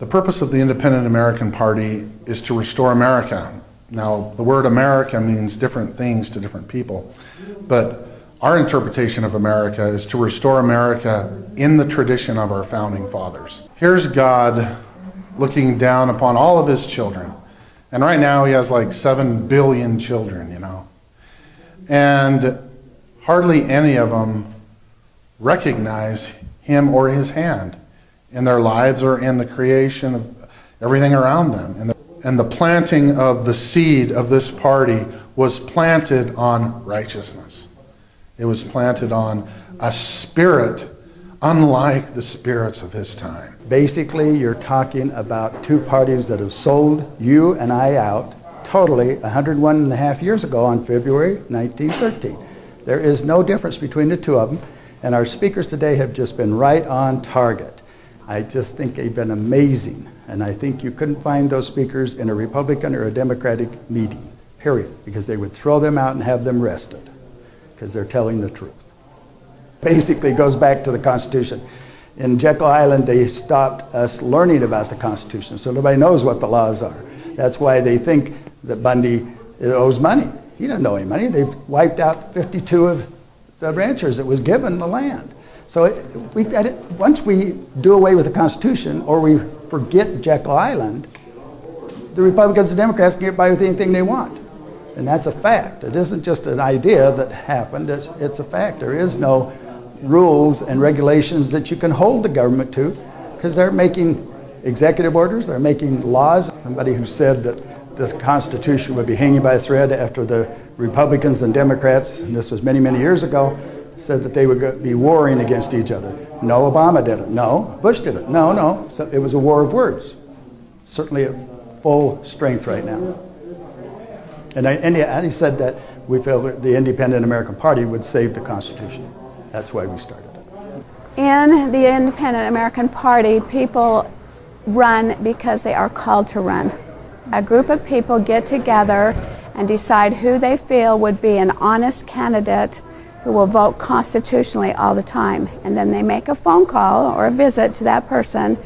The purpose of the Independent American Party is to restore America. Now, the word America means different things to different people, but our interpretation of America is to restore America in the tradition of our founding fathers. Here's God looking down upon all of his children. And right now he has like 7 billion children, you know. And hardly any of them recognize him or his hand in their lives or in the creation of everything around them. And the planting of the seed of this party was planted on righteousness. It was planted on a spirit unlike the spirits of his time. Basically, you're talking about two parties that have sold you and I out totally 101.5 years ago on February 1913. There is no difference between the two of them, and our speakers today have just been right on target. I just think they've been amazing, and I think you couldn't find those speakers in a Republican or a Democratic meeting, period, because they would throw them out and have them arrested, because they're telling the truth. Basically goes back to the Constitution. In Jekyll Island, they stopped us learning about the Constitution, so nobody knows what the laws are. That's why they think that Bundy owes money. He doesn't owe any money. They've wiped out 52 of the ranchers that was given the land. So once we do away with the Constitution or we forget Jekyll Island, the Republicans and Democrats can get by with anything they want. And that's a fact. It isn't just an idea that happened. It's a fact. There is no rules and regulations that you can hold the government to, because they're making executive orders, they're making laws. Somebody who said that this Constitution would be hanging by a thread after the Republicans and Democrats, and this was many, many years ago, said that they would be warring against each other. No, Obama did it. No, Bush did it. No, no. So it was a war of words. Certainly at full strength right now. And he said that we feel that the Independent American Party would save the Constitution. That's why we started it. In the Independent American Party, people run because they are called to run. A group of people get together and decide who they feel would be an honest candidate who will vote constitutionally all the time. And then they make a phone call or a visit to that person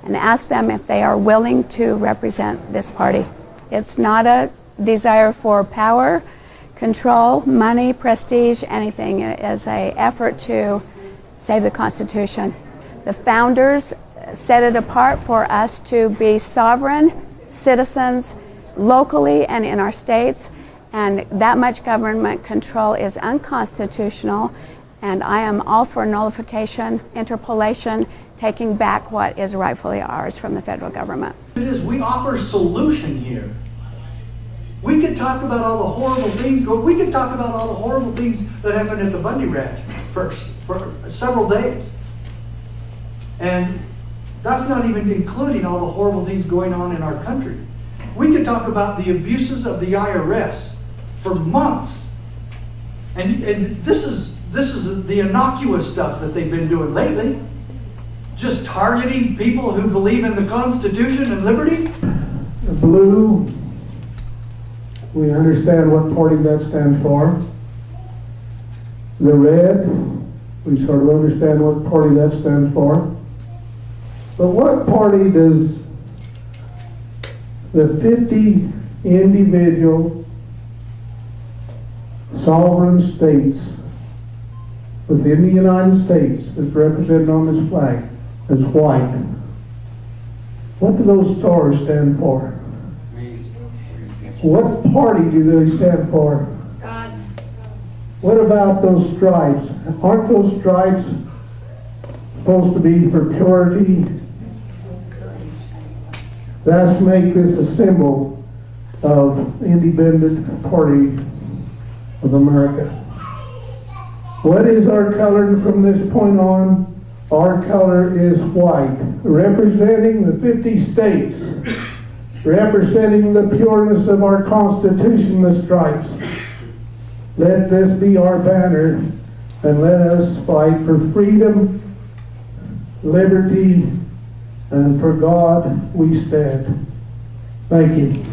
and ask them if they are willing to represent this party. It's not a desire for power, control, money, prestige, anything. It is an effort to save the Constitution. The founders set it apart for us to be sovereign citizens locally and in our states, and that much government control is unconstitutional, and I am all for nullification, interpolation, taking back what is rightfully ours from the federal government. It is, we offer a solution here. We could talk about all the horrible things, we could talk about all the horrible things that happened at the Bundy Ranch for several days. And that's not even including all the horrible things going on in our country. We could talk about the abuses of the IRS for months. And this is the innocuous stuff that they've been doing lately. Just targeting people who believe in the Constitution and liberty. The blue, we understand what party that stands for. The red, we sort of understand what party that stands for. But what party does the 50 individual sovereign states within the United States that's represented on this flag as white, what do those stars stand for? What party do they stand for? God's. What about those stripes? Aren't those stripes supposed to be for purity? Thus make this a symbol of the Independent Party of America. What is our color from this point on? Our color is white, representing the 50 states, representing the pureness of our Constitution, the stripes. Let this be our banner, and let us fight for freedom, liberty, and for God we stand. Thank you.